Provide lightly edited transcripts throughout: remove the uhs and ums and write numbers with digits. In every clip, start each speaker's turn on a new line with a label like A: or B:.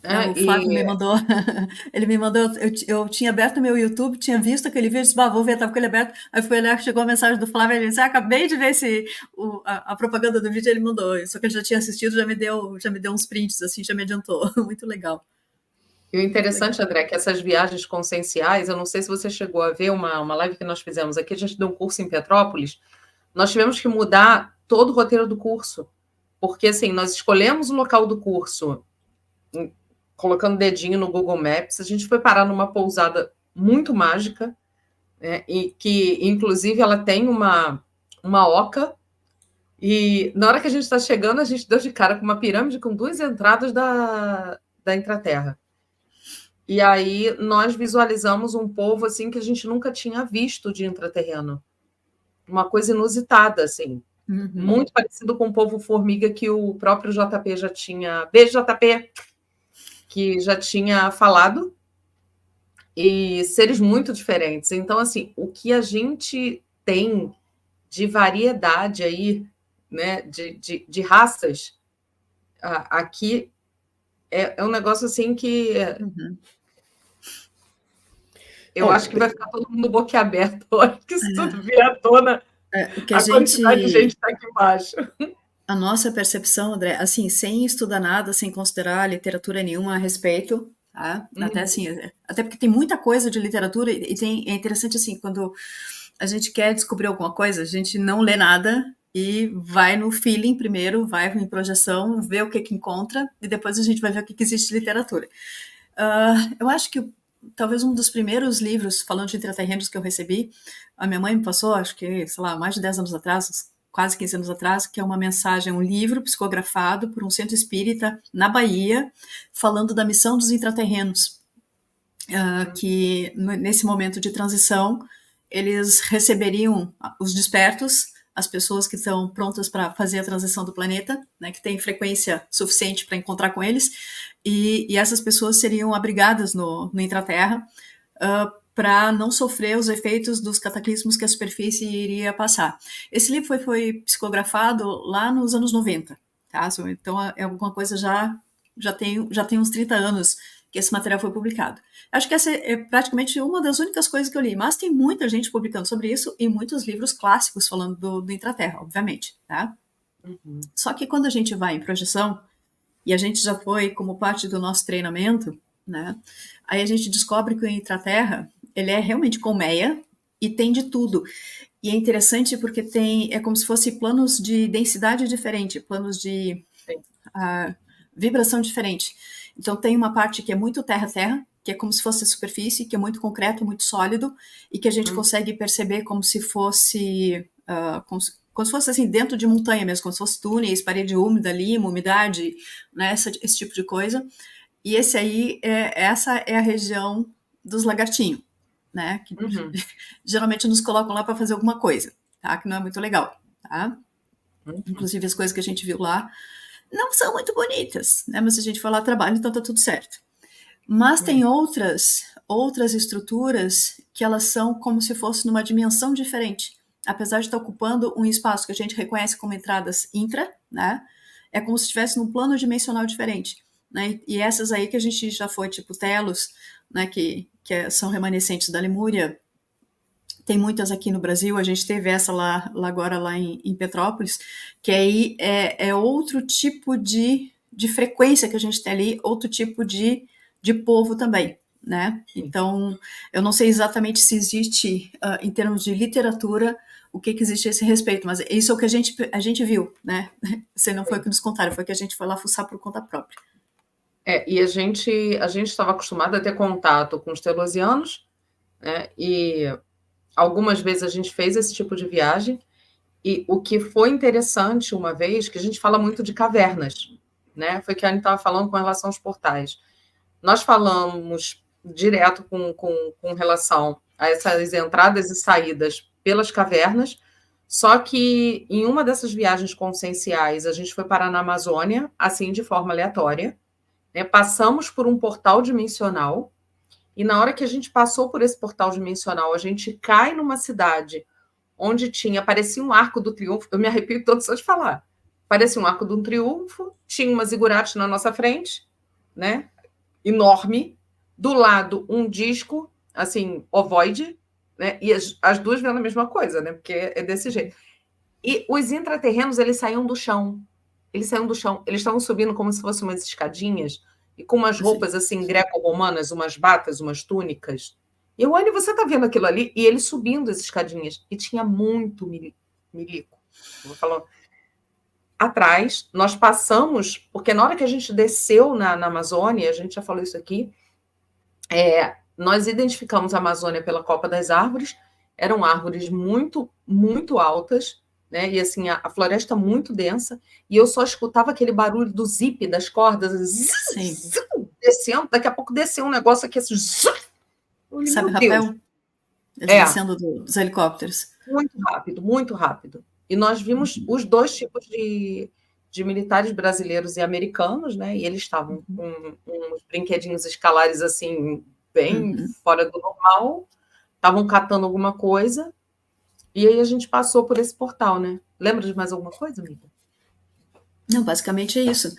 A: É,
B: O Flávio me
A: e
B: mandou, ele me mandou, eu tinha aberto meu YouTube, tinha visto aquele vídeo, disse, bah, vou ver, tava com ele aberto, aí fui olhar, chegou a mensagem do Flávio, ele disse, acabei de ver a propaganda do vídeo, ele mandou, só que ele já tinha assistido, já me deu uns prints, assim, já me adiantou, muito legal,
A: e o
B: muito legal.
A: interessante, André, é que essas viagens conscienciais, eu não sei se você chegou a ver uma live que nós fizemos aqui, a gente deu um curso em Petrópolis, nós tivemos que mudar todo o roteiro do curso, porque assim, nós escolhemos o local do curso, colocando o dedinho no Google Maps, a gente foi parar numa pousada muito mágica, né, e que inclusive ela tem uma oca, e na hora que a gente está chegando, a gente deu de cara com uma pirâmide com duas entradas da Intraterra. E aí nós visualizamos um povo assim que a gente nunca tinha visto de intraterreno. Uma coisa inusitada, assim.
B: Uhum.
A: Muito parecido com o povo formiga que o próprio JP já tinha. Beijo, JP! Que já tinha falado. E seres muito diferentes. Então, assim, o que a gente tem de variedade aí, né, de raças, aqui é um negócio assim que
B: Uhum.
A: eu
B: Oh,
A: acho que vai ficar todo mundo boquiaberto a hora que isso tudo vier à tona,
B: o que a
A: a quantidade de gente
B: gente,
A: que está aqui embaixo.
B: a nossa percepção, André, assim, sem estudar nada, sem considerar literatura nenhuma a respeito, tá? Até
A: Uhum.
B: assim, até porque tem muita coisa de literatura e tem, é interessante assim, quando a gente quer descobrir alguma coisa, a gente não lê nada e vai no feeling primeiro, vai em projeção, vê o que que encontra e depois a gente vai ver o que que existe de literatura. Eu acho que talvez um dos primeiros livros falando de intraterrenos que eu recebi, a minha mãe me passou, acho que, sei lá, mais de 10 anos atrás, quase 15 anos atrás, que é uma mensagem, um livro psicografado por um centro espírita na Bahia, falando da missão dos intraterrenos, que nesse momento de transição eles receberiam os despertos, as pessoas que estão prontas para fazer a transição do planeta, né, que tem frequência suficiente para encontrar com eles, e essas pessoas seriam abrigadas no Intraterra para não sofrer os efeitos dos cataclismos que a superfície iria passar. Esse livro foi psicografado lá nos anos 90, tá? Então é alguma coisa já tem uns 30 anos que esse material foi publicado. Acho que essa é praticamente uma das únicas coisas que eu li, mas tem muita gente publicando sobre isso e muitos livros clássicos falando do Intraterra, obviamente, tá?
A: Uhum.
B: Só que quando a gente vai em projeção, e a gente já foi como parte do nosso treinamento, né? Aí a gente descobre que o Intraterra, ele é realmente colmeia e tem de tudo. E é interessante porque é como se fosse planos de densidade diferente, planos de
A: Sim.
B: uh, vibração diferente. Então tem uma parte que é muito terra-terra, que é como se fosse a superfície, que é muito concreto, muito sólido, e que a gente
A: Uhum.
B: consegue perceber como se fosse como se fosse assim dentro de montanha mesmo, como se fosse túneis, parede úmida, lima, umidade, né, esse tipo de coisa. E essa é a região dos lagartinhos, né? Que
A: Uhum.
B: geralmente nos colocam lá para fazer alguma coisa, tá? Que não é muito legal, tá?
A: Uhum.
B: Inclusive as coisas que a gente viu lá não são muito bonitas, né? Mas se a gente for lá trabalho, então tá tudo certo. Mas
A: É.
B: tem outras estruturas que elas são como se fosse numa dimensão diferente. Apesar de estar ocupando um espaço que a gente reconhece como entradas intra, né? É como se estivesse num plano dimensional diferente. Né? E essas aí que a gente já foi, tipo Telos, né? São remanescentes da Lemúria, tem muitas aqui no Brasil, a gente teve essa lá agora lá em Petrópolis, que aí é outro tipo de frequência que a gente tem ali, outro tipo de povo também, né?
A: Sim.
B: Então, eu não sei exatamente se existe, em termos de literatura, o que existe a esse respeito, mas isso é o que a gente viu, né? Você não foi o
A: Sim.
B: que nos contaram, foi que a gente foi lá fuçar por conta própria.
A: E a gente estava acostumado a ter contato com os telosianos, né? E algumas vezes a gente fez esse tipo de viagem. E o que foi interessante uma vez, que a gente fala muito de cavernas, né? Foi que a Anne estava falando com relação aos portais. Nós falamos direto com relação a essas entradas e saídas pelas cavernas, só que em uma dessas viagens conscienciais, a gente foi parar na Amazônia, assim, de forma aleatória, né? Passamos por um portal dimensional, e na hora que a gente passou por esse portal dimensional, a gente cai numa cidade onde parecia um arco do triunfo, eu me arrepio todo só de falar. Parecia um arco de um triunfo, tinha umas igurates na nossa frente, né? enorme, do lado um disco, assim, ovoide, né? E as duas vendo a mesma coisa, né? Porque é desse jeito. E os intraterrenos, eles saíam do chão. Eles saíam do chão. Eles estavam subindo como se fossem umas escadinhas e com umas
B: Assim,
A: roupas assim greco-romanas, umas batas, umas túnicas. E eu olho, você tá vendo aquilo ali? E eles subindo as escadinhas. E tinha muito milico. Eu vou falar. Atrás, nós passamos, porque na hora que a gente desceu na Amazônia, a gente já falou isso aqui, nós identificamos a Amazônia pela Copa das Árvores, eram árvores muito, muito altas, né? E assim, a floresta muito densa, e eu só escutava aquele barulho do zip das cordas,
B: sim.
A: descendo, daqui a pouco desceu um negócio aqui assim, eu falei,
B: Sabe
A: meu Deus,
B: rapel? Eles
A: é,
B: descendo dos helicópteros.
A: muito rápido, muito rápido. E nós vimos os dois tipos de militares brasileiros e americanos, né? E eles estavam com uns brinquedinhos escalares assim, bem
B: Uhum.
A: fora do normal, estavam catando alguma coisa, e aí a gente passou por esse portal, né? Lembra de mais alguma coisa, amiga?
B: Não, basicamente é isso.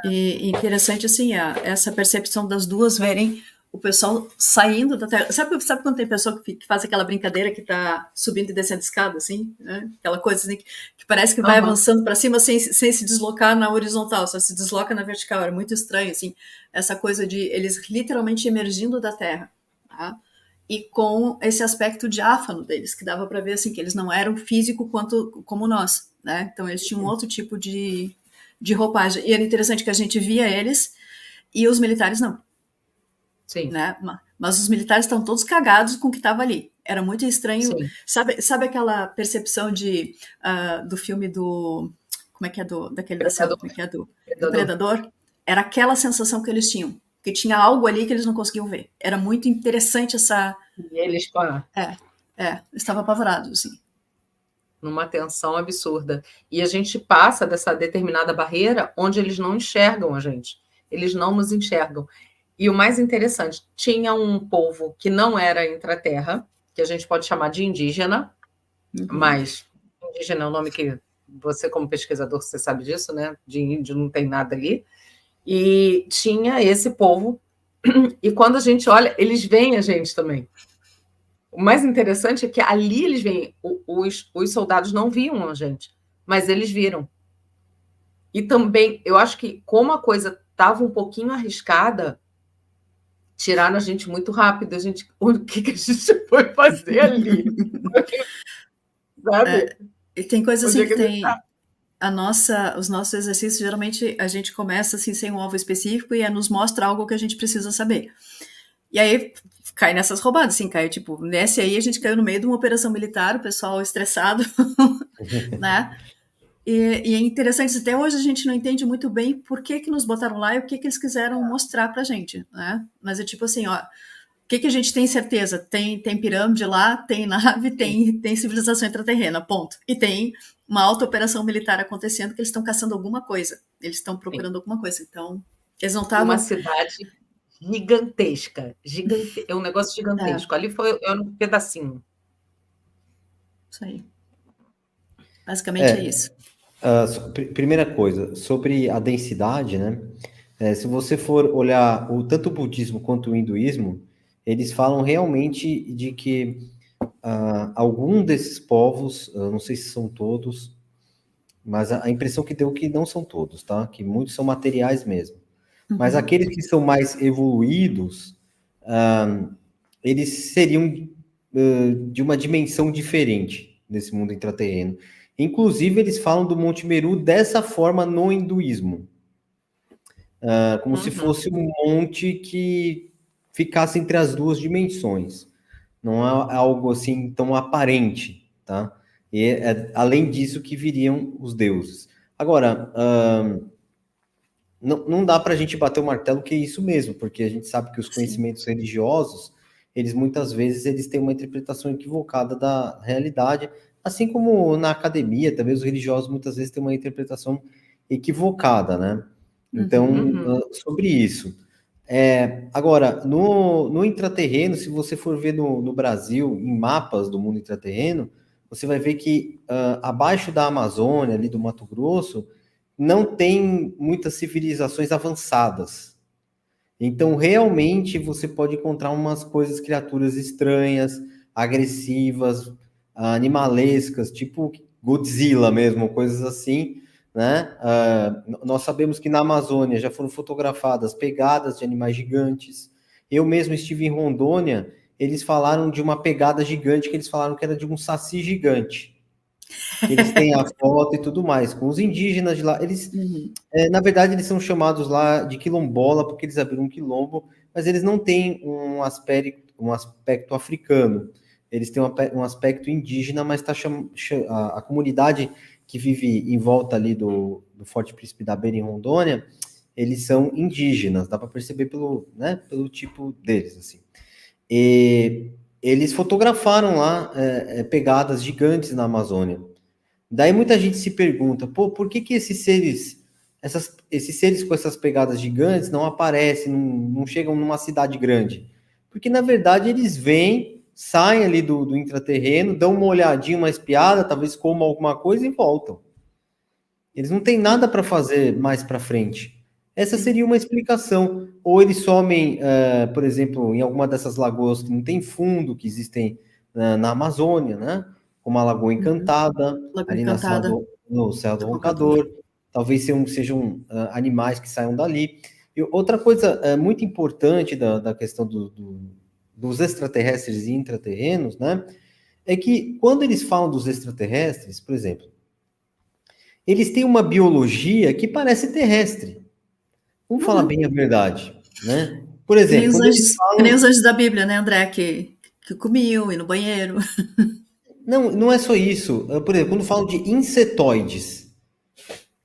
B: E interessante, assim, essa percepção das duas verem o pessoal saindo da Terra. Sabe quando tem pessoa que faz aquela brincadeira que tá subindo e descendo escada, assim, né? Aquela coisa assim, que parece que vai
A: Aham.
B: avançando para cima sem se deslocar na horizontal, só se desloca na vertical. Era muito estranho, assim, essa coisa de eles literalmente emergindo da Terra, tá? E com esse aspecto diáfano deles, que dava para ver, assim, que eles não eram físico como nós, né? Então eles tinham outro tipo de roupagem. E era interessante que a gente via eles e os militares não,
A: Sim,
B: né? Mas os militares estão todos cagados com o que estava ali. Era muito estranho.
A: sim.
B: Sabe aquela percepção do filme do. Como é que é daquele da selva?
A: Predador,
B: Como é que é do
A: predador.
B: Predador? Era aquela sensação que eles tinham. Que tinha algo ali que eles não conseguiam ver. Era muito interessante essa.
A: E eles com
B: É, estava apavorado, assim.
A: numa tensão absurda. E a gente passa dessa determinada barreira onde eles não enxergam a gente. Eles não nos enxergam. E o mais interessante, tinha um povo que não era intraterra, que a gente pode chamar de indígena,
B: Uhum.
A: mas indígena é um nome que você, como pesquisador, você sabe disso, né? De índio não tem nada ali. E tinha esse povo, e quando a gente olha, eles veem a gente também. O mais interessante é que ali eles veem, os soldados não viam a gente, mas eles viram. E também, eu acho que como a coisa estava um pouquinho arriscada, tiraram a gente muito rápido. A gente, o que a gente foi fazer ali? Sabe?
B: E tem coisa
A: Onde
B: assim
A: é
B: que
A: que a gente
B: tem.
A: está?
B: Os nossos exercícios, geralmente a gente começa assim sem um alvo específico e nos mostra algo que a gente precisa saber. E aí cai nessas roubadas, assim, cai tipo, nesse aí a gente caiu no meio de uma operação militar, o pessoal estressado, né? E é interessante, até hoje a gente não entende muito bem por que nos botaram lá e o que eles quiseram mostrar pra gente, né? Mas é tipo assim, ó, o que a gente tem certeza? Tem pirâmide lá, tem nave,
A: Sim,
B: tem civilização intraterrena, ponto. E tem uma alta operação militar acontecendo que eles estão caçando alguma coisa. Eles estão
A: sim.
B: procurando alguma coisa. Então, eles não
A: E uma
B: estavam.
A: cidade gigantesca, é um negócio
B: É,
A: gigantesco. Ali foi era um pedacinho.
B: isso aí. Basicamente é
C: É,
B: isso.
C: primeira coisa, sobre a densidade, né? Se você for olhar tanto o budismo quanto o hinduísmo, eles falam realmente de que algum desses povos, não sei se são todos, mas a impressão que deu é que não são todos, tá? Que muitos são materiais mesmo. Mas
B: Uhum,
C: aqueles que são mais evoluídos, eles seriam de uma dimensão diferente nesse mundo intraterreno. Inclusive, eles falam do Monte Meru dessa forma no hinduísmo, como se
A: Uhum.
C: fosse um monte que ficasse entre as duas dimensões. Não é algo assim tão aparente, tá? E além disso que viriam os deuses. Agora, não dá para a gente bater o martelo que é isso mesmo, porque a gente sabe que os
B: sim.
C: conhecimentos religiosos, eles muitas vezes eles têm uma interpretação equivocada da realidade, assim como na academia, também os religiosos muitas vezes têm uma interpretação equivocada, né?
B: Uhum,
C: Então,
A: Uhum.
C: sobre isso. Agora, no intraterreno, se você for ver no Brasil, em mapas do mundo intraterreno, você vai ver que abaixo da Amazônia, ali do Mato Grosso, não tem muitas civilizações avançadas. Então, realmente, você pode encontrar umas coisas, criaturas estranhas, agressivas, animalescas, tipo Godzilla mesmo, coisas assim, né? Nós sabemos que na Amazônia já foram fotografadas pegadas de animais gigantes. Eu mesmo estive em Rondônia, eles falaram de uma pegada gigante, que eles falaram que era de um saci gigante. Que eles têm a foto e tudo mais. Com os indígenas de lá, eles,
B: Uhum.
C: na verdade, eles são chamados lá de quilombola, porque eles abriram um quilombo, mas eles não têm um aspecto africano. Eles têm um aspecto indígena, mas a comunidade que vive em volta ali do Forte Príncipe da Beira, em Rondônia, eles são indígenas, dá para perceber pelo, né, pelo tipo deles, assim. E eles fotografaram lá pegadas gigantes na Amazônia. Daí muita gente se pergunta, pô, por que que esses seres com essas pegadas gigantes não aparecem, não chegam numa cidade grande? Porque, na verdade, eles vêm, saem ali do intraterreno, dão uma olhadinha, uma espiada, talvez comam alguma coisa e voltam. Eles não têm nada para fazer mais para frente. Essa seria uma explicação. Ou eles somem, por exemplo, em alguma dessas lagoas que não tem fundo, que existem na Amazônia, né? Como a Lagoa Encantada,
B: Lagoa
C: ali
B: Encantada,
C: no Céu do
B: Roncador.
C: Roncador. Talvez sejam animais que saiam dali. E outra coisa muito importante da questão dos extraterrestres e intraterrenos, né? É que quando eles falam dos extraterrestres, por exemplo, eles têm uma biologia que parece terrestre. Vamos falar bem a verdade, né? Por exemplo, quando eles
B: Que nem os
C: falam...
B: anjos da Bíblia, né, André? Que comiam, e no banheiro.
C: Não, não é só isso. Por exemplo, quando falam de insetoides,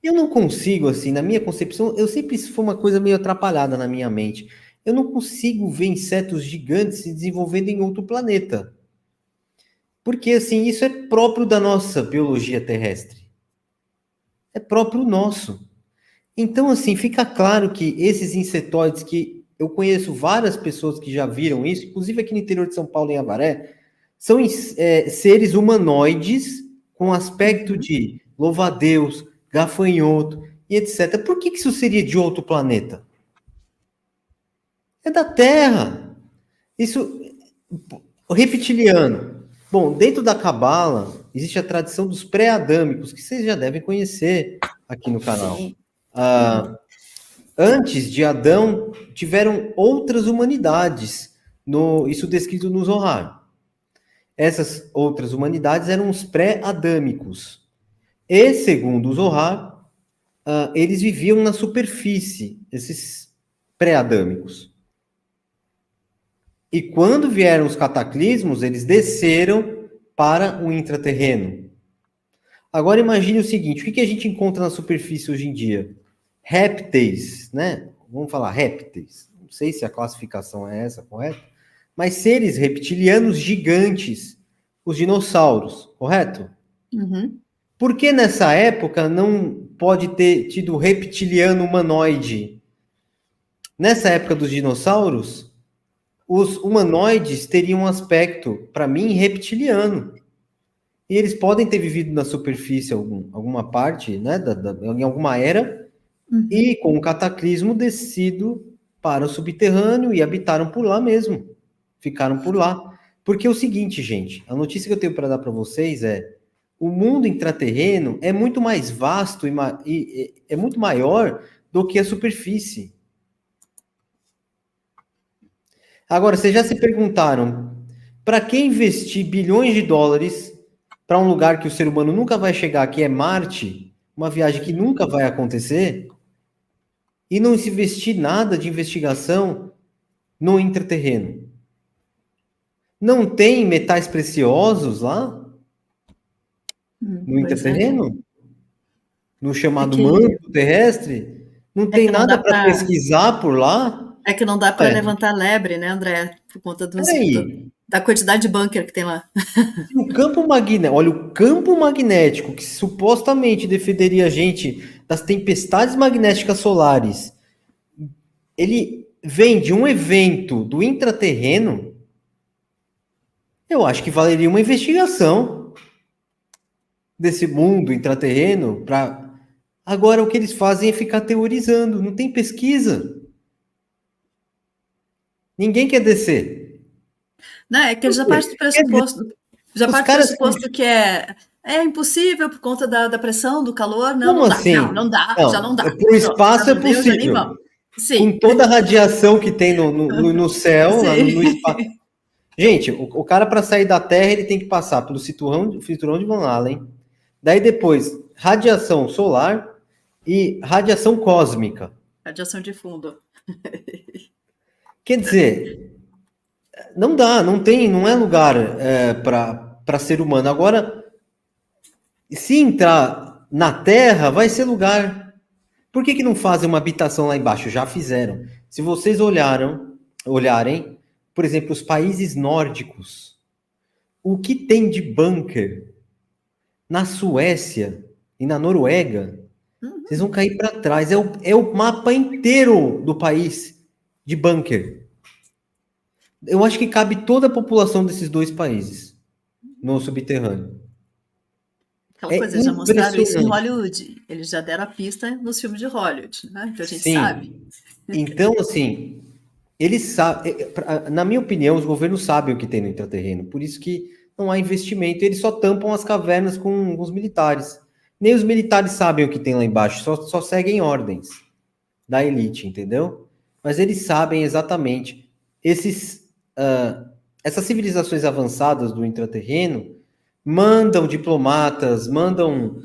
C: eu não consigo, assim, na minha concepção, eu sempre isso foi uma coisa meio atrapalhada na minha mente. Eu não consigo ver insetos gigantes se desenvolvendo em outro planeta. Porque, assim, isso é próprio da nossa biologia terrestre. É próprio nosso. Então, assim, fica claro que esses insetoides, que eu conheço várias pessoas que já viram isso, inclusive aqui no interior de São Paulo, em Avaré, são seres humanoides com aspecto de louva-a-Deus, gafanhoto e etc. Por que isso seria de outro planeta? É da Terra. Isso, o reptiliano. Bom, dentro da Cabala, existe a tradição dos pré-adâmicos, que vocês já devem conhecer aqui no canal.
B: Sim.
C: Antes de Adão, tiveram outras humanidades, isso descrito no Zohar. Essas outras humanidades eram os pré-adâmicos. E, segundo o Zohar, eles viviam na superfície, esses pré-adâmicos. E quando vieram os cataclismos, eles desceram para o intraterreno. Agora imagine o seguinte, o que a gente encontra na superfície hoje em dia? Répteis, né? Vamos falar répteis. Não sei se a classificação é essa, correta? Mas seres reptilianos gigantes, os dinossauros, correto?
B: Uhum.
C: Por que nessa época não pode ter tido reptiliano humanoide? Nessa época dos dinossauros, os humanoides teriam um aspecto, para mim, reptiliano. E eles podem ter vivido na superfície alguma parte, né, em alguma era, e com o cataclismo descido para o subterrâneo e habitaram por lá mesmo. Ficaram por lá. Porque é o seguinte, gente, a notícia que eu tenho para dar para vocês é: o mundo intraterreno é muito mais vasto e é muito maior do que a superfície. Agora, vocês já se perguntaram, para que investir bilhões de dólares para um lugar que o ser humano nunca vai chegar, que é Marte, uma viagem que nunca vai acontecer, e não se investir nada de investigação no intraterreno? Não tem metais preciosos lá no
B: Pois é.
C: intraterreno? No
B: É
C: chamado
B: que,
C: manto terrestre? Não
B: é
C: tem
B: que não
C: nada
B: dá
C: para
B: para
C: pesquisar por lá?
B: é que não dá para
C: É,
B: levantar lebre, né, André? Por conta
C: peraí.
B: da quantidade de bunker que tem lá.
C: Se o campo magnético, olha, o campo magnético que supostamente defenderia a gente das tempestades magnéticas solares, ele vem de um evento do intraterreno, eu acho que valeria uma investigação desse mundo intraterreno para... Agora o que eles fazem é ficar teorizando, não tem pesquisa. Ninguém quer descer.
B: Não, é que ele já parte do pressuposto, que é impossível por conta da pressão, do calor. Não,
C: Como
B: não dá.
C: assim?
B: Não dá, já não dá.
C: Para o espaço é
B: Pronto, já nem
C: possível.
B: vamos. Sim.
C: Com toda a radiação que tem no céu, no espaço. Gente, o cara, para sair da Terra, ele tem que passar pelo cinturão de Van Allen, daí depois radiação solar e radiação cósmica.
B: Radiação de fundo.
C: Quer dizer, não dá, não é lugar para ser humano. Agora, se entrar na Terra, vai ser lugar. Por que não fazem uma habitação lá embaixo? Já fizeram. Se vocês olharem, por exemplo, os países nórdicos, o que tem de bunker na Suécia e na Noruega, vocês vão cair para trás. É o mapa inteiro do país de bunker. Eu acho que cabe toda a população desses dois países no subterrâneo.
B: Aquela coisa, eles já mostraram isso em Hollywood. Eles já deram a pista nos filmes de Hollywood, né? Então a gente sabe.
C: Então, assim, eles sabem. Na minha opinião, os governos sabem o que tem no intraterreno. Por isso que não há investimento. Eles só tampam as cavernas com os militares. Nem os militares sabem o que tem lá embaixo. Só seguem ordens da elite, entendeu? Mas eles sabem exatamente. Essas civilizações avançadas do intraterreno mandam diplomatas, mandam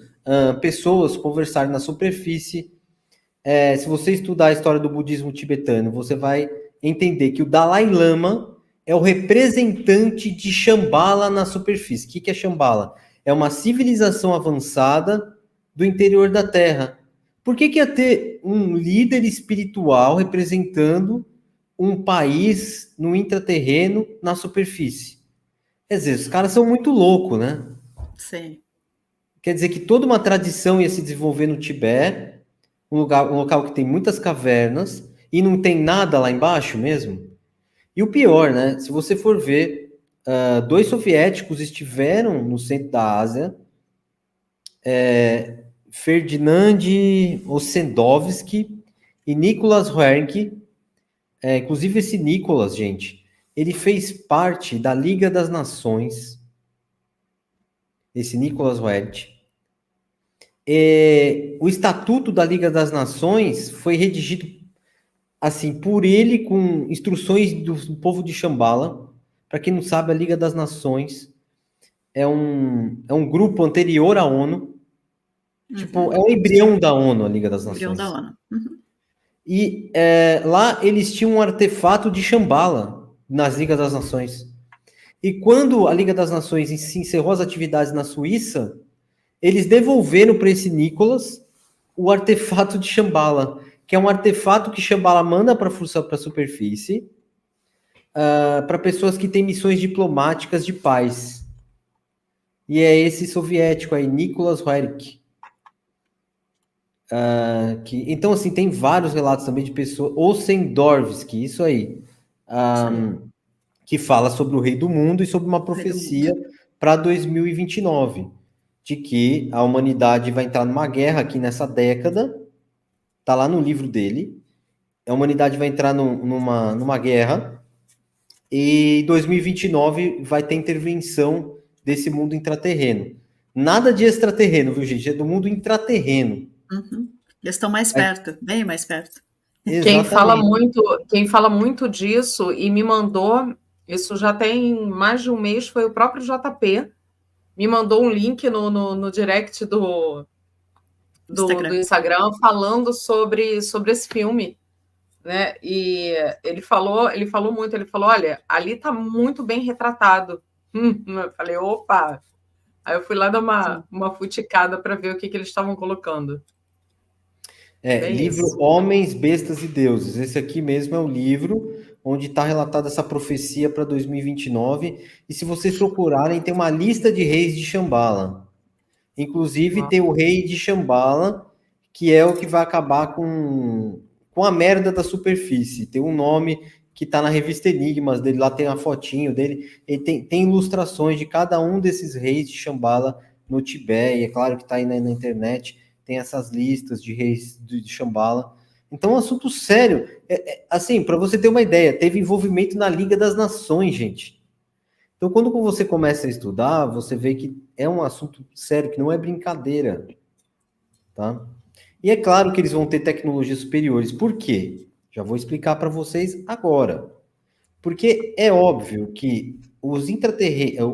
C: pessoas conversar na superfície. Se você estudar a história do budismo tibetano, você vai entender que o Dalai Lama é o representante de Shambhala na superfície. O que é Shambhala? É uma civilização avançada do interior da Terra. Por que ia ter um líder espiritual representando um país no intraterreno na superfície? Quer dizer, os caras são muito loucos, né?
B: Sim.
C: Quer dizer que toda uma tradição ia se desenvolver no Tibete, um local que tem muitas cavernas, e não tem nada lá embaixo mesmo. E o pior, né? Se você for ver, 2 soviéticos estiveram no centro da Ásia, Ferdinand Ossendovsky e Nicholas Roerich. Inclusive esse Nicholas, gente, ele fez parte da Liga das Nações. Esse Nicholas Roerich. O Estatuto da Liga das Nações foi redigido assim por ele, com instruções do povo de Shambhala. Para quem não sabe, a Liga das Nações é um grupo anterior à ONU. Tipo, é o embrião da ONU, a Liga das Nações.
B: Embrião da ONU.
C: E lá eles tinham um artefato de Shambhala nas Ligas das Nações. E quando a Liga das Nações se encerrou as atividades na Suíça, eles devolveram para esse Nicholas o artefato de Shambhala, que é um artefato que Shambhala manda para a superfície, para pessoas que têm missões diplomáticas de paz. E é esse soviético aí, Nicholas Roerich. Então, assim, tem vários relatos também de pessoas... Ossendovsky, isso aí. Que fala sobre o rei do mundo e sobre uma profecia para 2029, de que a humanidade vai entrar numa guerra aqui nessa década. Tá lá no livro dele. A humanidade vai entrar numa guerra e 2029 vai ter intervenção desse mundo intraterreno. Nada de extraterreno, viu, gente? É do mundo intraterreno.
B: Eles estão mais perto, bem mais perto.
A: Quem fala muito disso e me mandou, isso já tem mais de um mês, foi o próprio JP, me mandou um link no direct do Instagram falando sobre esse filme, né? E ele falou muito, ele falou, olha, ali está muito bem retratado. Eu falei, opa! Aí eu fui lá dar uma futicada para ver o que eles estavam colocando.
C: Livro Homens, Bestas e Deuses. Esse aqui mesmo é o livro onde está relatada essa profecia para 2029. E se vocês procurarem, tem uma lista de reis de Shambhala. Inclusive, tem o rei de Shambhala, que é o que vai acabar com a merda da superfície. Tem um nome que está na revista Enigmas dele, lá tem a fotinho dele. Ele tem ilustrações de cada um desses reis de Shambhala no Tibete. E é claro que está aí na internet. Tem essas listas de reis de Shambhala. Então, é um assunto sério. Assim, para você ter uma ideia, teve envolvimento na Liga das Nações, gente. Então, quando você começa a estudar, você vê que é um assunto sério, que não é brincadeira, tá? E é claro que eles vão ter tecnologias superiores. Por quê? Já vou explicar para vocês agora. Porque é óbvio que o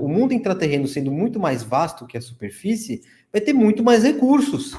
C: mundo intraterreno sendo muito mais vasto que a superfície, vai ter muito mais recursos.